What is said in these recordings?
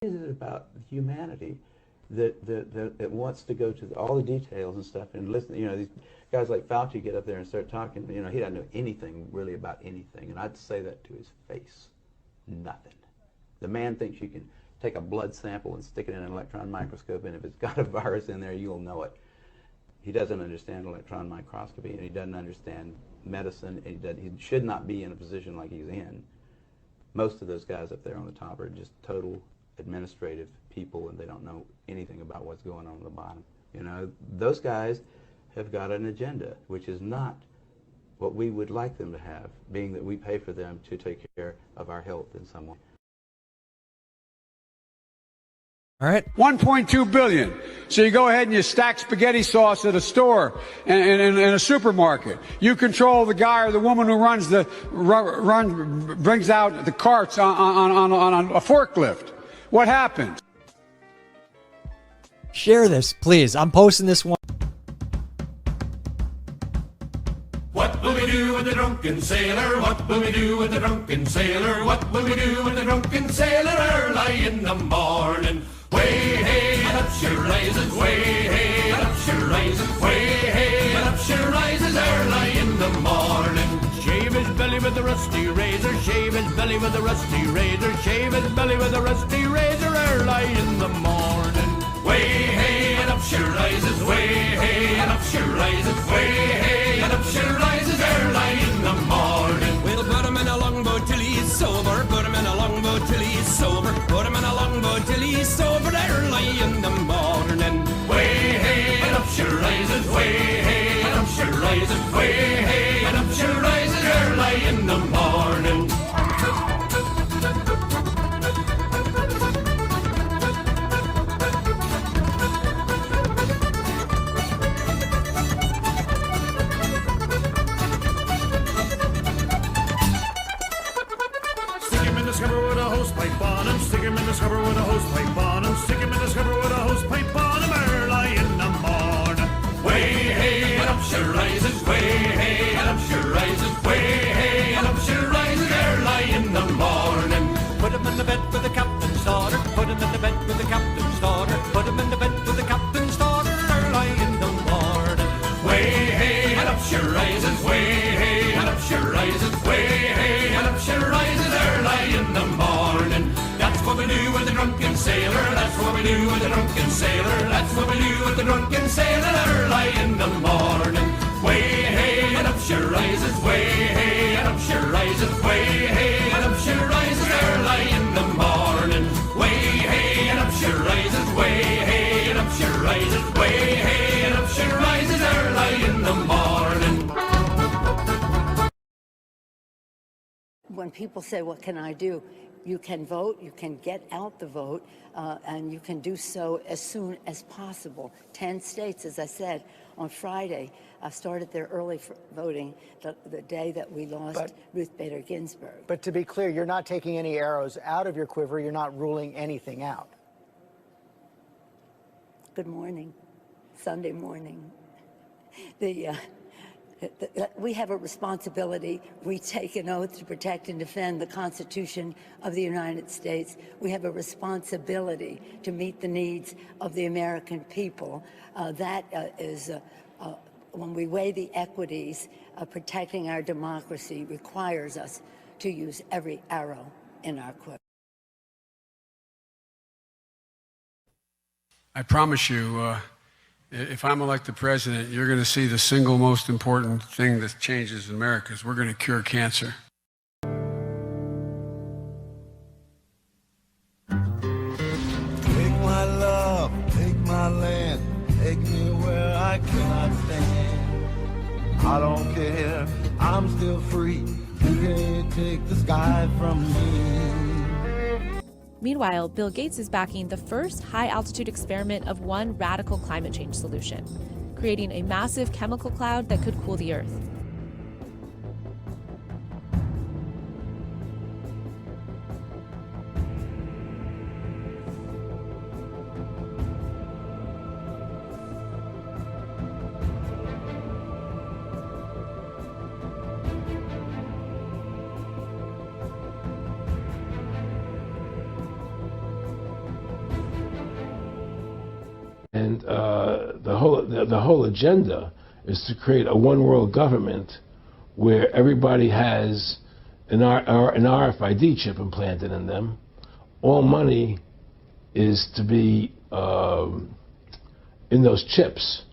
is it about humanity that wants to go to all the details and stuff and listen? You know, these guys like Fauci get up there and start talking. You know, he doesn't know anything really about anything, and I'd say that to his face. Nothing. The man thinks you can take a blood sample and stick it in an electron microscope, and if it's got a virus in there, you'll know it. He doesn't understand electron microscopy, and he doesn't understand medicine, and he should not be in a position like he's in. Most of those guys up there on the top are just total administrative people, and they don't know anything about what's going on the bottom. You know, those guys have got an agenda, which is not what we would like them to have, being that we pay for them to take care of our health in some way. All right. 1.2 billion. So you go ahead and you stack spaghetti sauce at a store and in a supermarket. You control the guy or the woman who brings out the carts on a forklift. What happens? Share this, please. I'm posting this one. What will we do with the drunken sailor? What will we do with the drunken sailor? What will we do with the drunken sailor early in the morning? Way hey and up she rises, way hey and up she rises, way hey and up she rises early in the morning. Shave his belly with a rusty razor, shave his belly with a rusty razor, shave his belly with a rusty razor early in the morning. Way hey and up she rises, way hey and up she rises, way hey and up she rises early in the morning. We'll put him in a longboat till he's sober, put him in a longboat till he's sober, put him in a longboat till he's sober early in the morning. Way hey and up she rises, way hey and up she rises, way hey and up she rises early in the morning. Stick him in the scupper with a hose pipe on him, stick him in the scupper with a hose pipe on him, stick him in the scupper with a hose pipe on him early in the morning. Way hey and up she rises, way hey and up she rises, way hey and up she rises early in the morning. Put him in the bed with the captain's daughter, put him in the bed with the captain's daughter, put him in the bed with the captain's daughter early in the morning. Way hey and up she rises, way hey and up she rises, way hey and up she rises early in the morning. That's what we do with the drunken sailor, that's what we do with the drunken sailor, that's what we do with the drunken sailor early in the morning. Way hey and up she rises, way hey and up she rises, way hey and up she rises early in the morning. Way hey and up she rises, way hey and up she rises, way hey and up she rises early in the morning. When people say, what can I do? You can vote, you can get out the vote, and you can do so as soon as possible. 10 states, as I said, on Friday started their early voting the day that we lost Ruth Bader Ginsburg. But to be clear, you're not taking any arrows out of your quiver. You're not ruling anything out. Good morning. Sunday morning. We have a responsibility. We take an oath to protect and defend the Constitution of the United States. We have a responsibility to meet the needs of the American people. When we weigh the equities, protecting our democracy requires us to use every arrow in our quiver. I promise you, if I'm elected president, you're going to see the single most important thing that changes in America is we're going to cure cancer. Take my love, take my land, take me where I cannot stand. I don't care, I'm still free. You can't take the sky from me. Meanwhile, Bill Gates is backing the first high-altitude experiment of one radical climate change solution, creating a massive chemical cloud that could cool the Earth. the whole agenda is to create a one world government where everybody has an RFID chip implanted in them. All money is to be in those chips,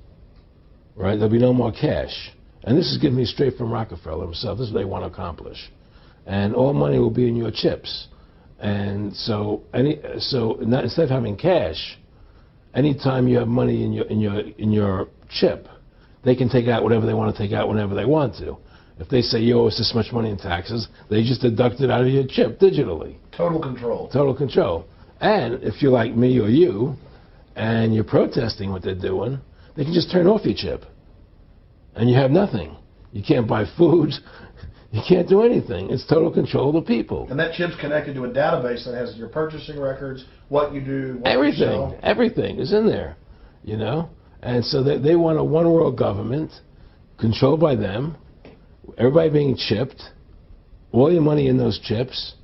right? There'll be no more cash. And this is given me straight from Rockefeller himself. This is what they want to accomplish. And all money will be in your chips. And so instead of having cash, anytime you have money in your chip, they can take out whatever they want to take out whenever they want to. If they say you owe us this much money in taxes, they just deduct it out of your chip digitally. Total control. Total control. And if you're like me or you, and you're protesting what they're doing, they can just turn off your chip. And you have nothing. You can't buy food. You can't do anything. It's total control of the people. And that chip's connected to a database that has your purchasing records, what you do, what you sell. Everything is in there, you know? And so they want a one world government controlled by them, everybody being chipped, all your money in those chips,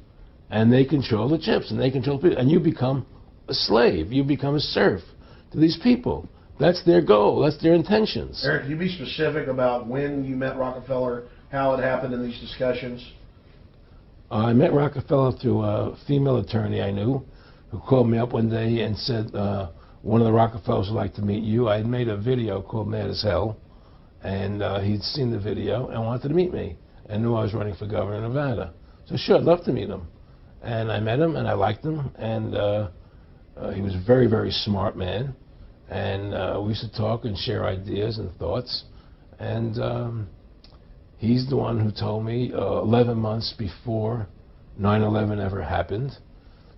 and they control the chips, and they control people. And you become a slave. You become a serf to these people. That's their goal. That's their intentions. Eric, can you be specific about when you met Rockefeller, how it happened in these discussions? I met Rockefeller through a female attorney I knew who called me up one day and said, one of the Rockefellers would like to meet you. I had made a video called Mad as Hell, and he'd seen the video and wanted to meet me and knew I was running for governor of Nevada. So sure, I'd love to meet him. And I met him, and I liked him, and he was a very, very smart man. And we used to talk and share ideas and thoughts. And he's the one who told me 11 months before 9/11 ever happened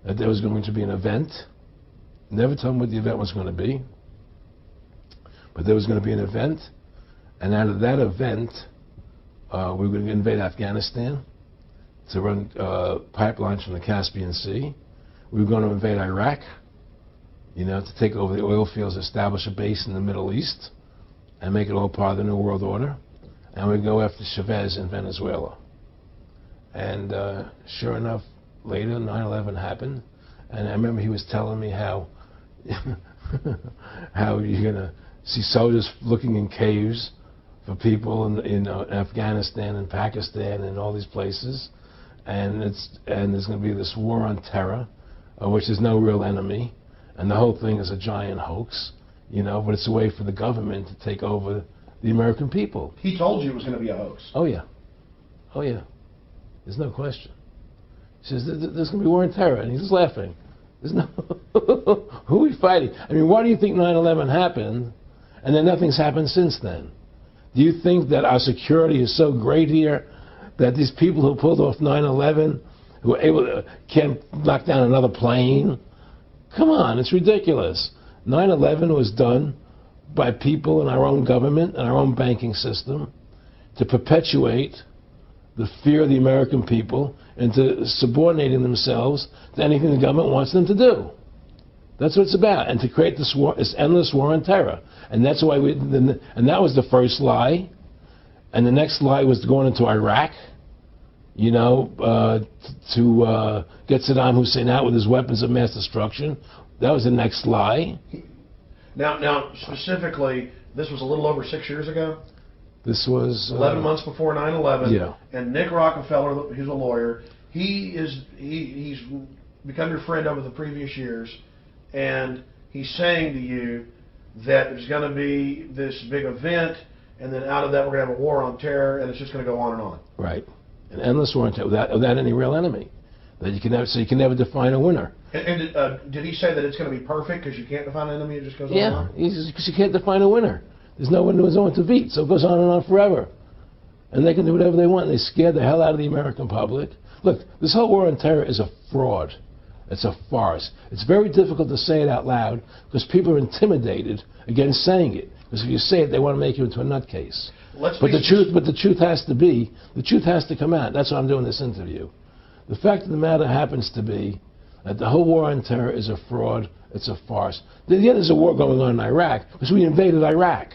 that there was going to be an event. Never told him what the event was going to be. But there was going to be an event. And out of that event, we were going to invade Afghanistan to run pipelines from the Caspian Sea. We were going to invade Iraq, you know, to take over the oil fields, establish a base in the Middle East, and make it all part of the New World Order. And we'd go after Chavez in Venezuela. And sure enough, later, 9/11 happened. And I remember he was telling me how how you're going to see soldiers looking in caves for people in Afghanistan and Pakistan and all these places. And there's going to be this war on terror, which is no real enemy. And the whole thing is a giant hoax, you know, but it's a way for the government to take over the American people. He told you it was going to be a hoax. Oh, yeah. Oh, yeah. There's no question. He says, there's going to be war on terror. And he's just laughing. There's no... Who are we fighting? I mean, why do you think 9/11 happened and then nothing's happened since then? Do you think that our security is so great here that these people who pulled off 9/11, who were able to, can't knock down another plane? Come on, it's ridiculous. 9/11 was done by people in our own government and our own banking system to perpetuate the fear of the American people into subordinating themselves to anything the government wants them to do. That's what it's about, and to create this war, this endless war on terror. And that's why and that was the first lie. And the next lie was going into Iraq, you know, to get Saddam Hussein out with his weapons of mass destruction. That was the next lie. Now, specifically, this was a little over 6 years ago? This was 11 months before 9/11. Yeah. And Nick Rockefeller, who's a lawyer, he's become your friend over the previous years, and he's saying to you that there's going to be this big event, and then out of that we're going to have a war on terror, and it's just going to go on and on. Right. An endless war on terror without any real enemy. That you can never, so you can never define a winner. And did he say that it's going to be perfect because you can't define an enemy? It just goes on and on? Yeah, because you can't define a winner. There's no one to beat, so it goes on and on forever. And they can do whatever they want. They scare the hell out of the American public. Look, this whole war on terror is a fraud. It's a farce. It's very difficult to say it out loud because people are intimidated against saying it. Because if you say it, they want to make you into a nutcase. But the truth has to come out. That's why I'm doing this interview. The fact of the matter happens to be that the whole war on terror is a fraud. It's a farce. Yeah, there's a war going on in Iraq because we invaded Iraq.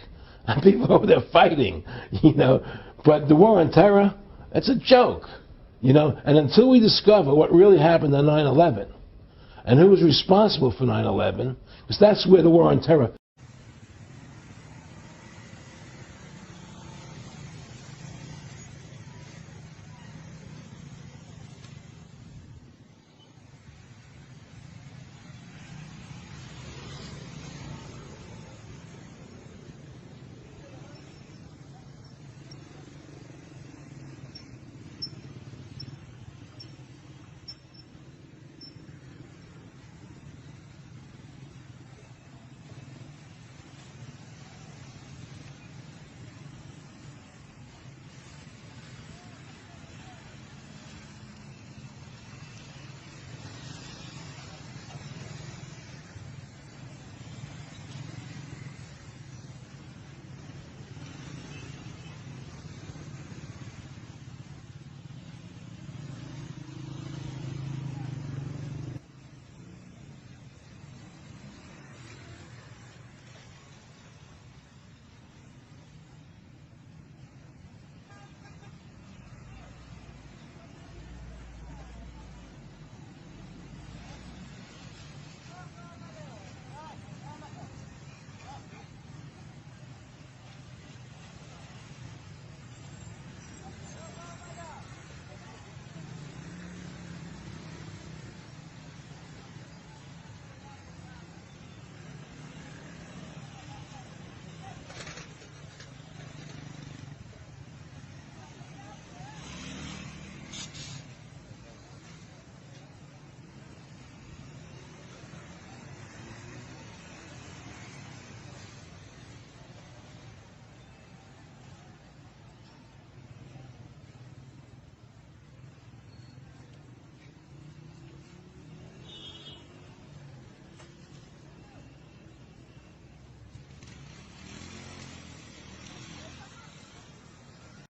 And people over there fighting, you know. But the war on terror, that's a joke, you know. And until we discover what really happened on 9/11 and who was responsible for 9/11, because that's where the war on terror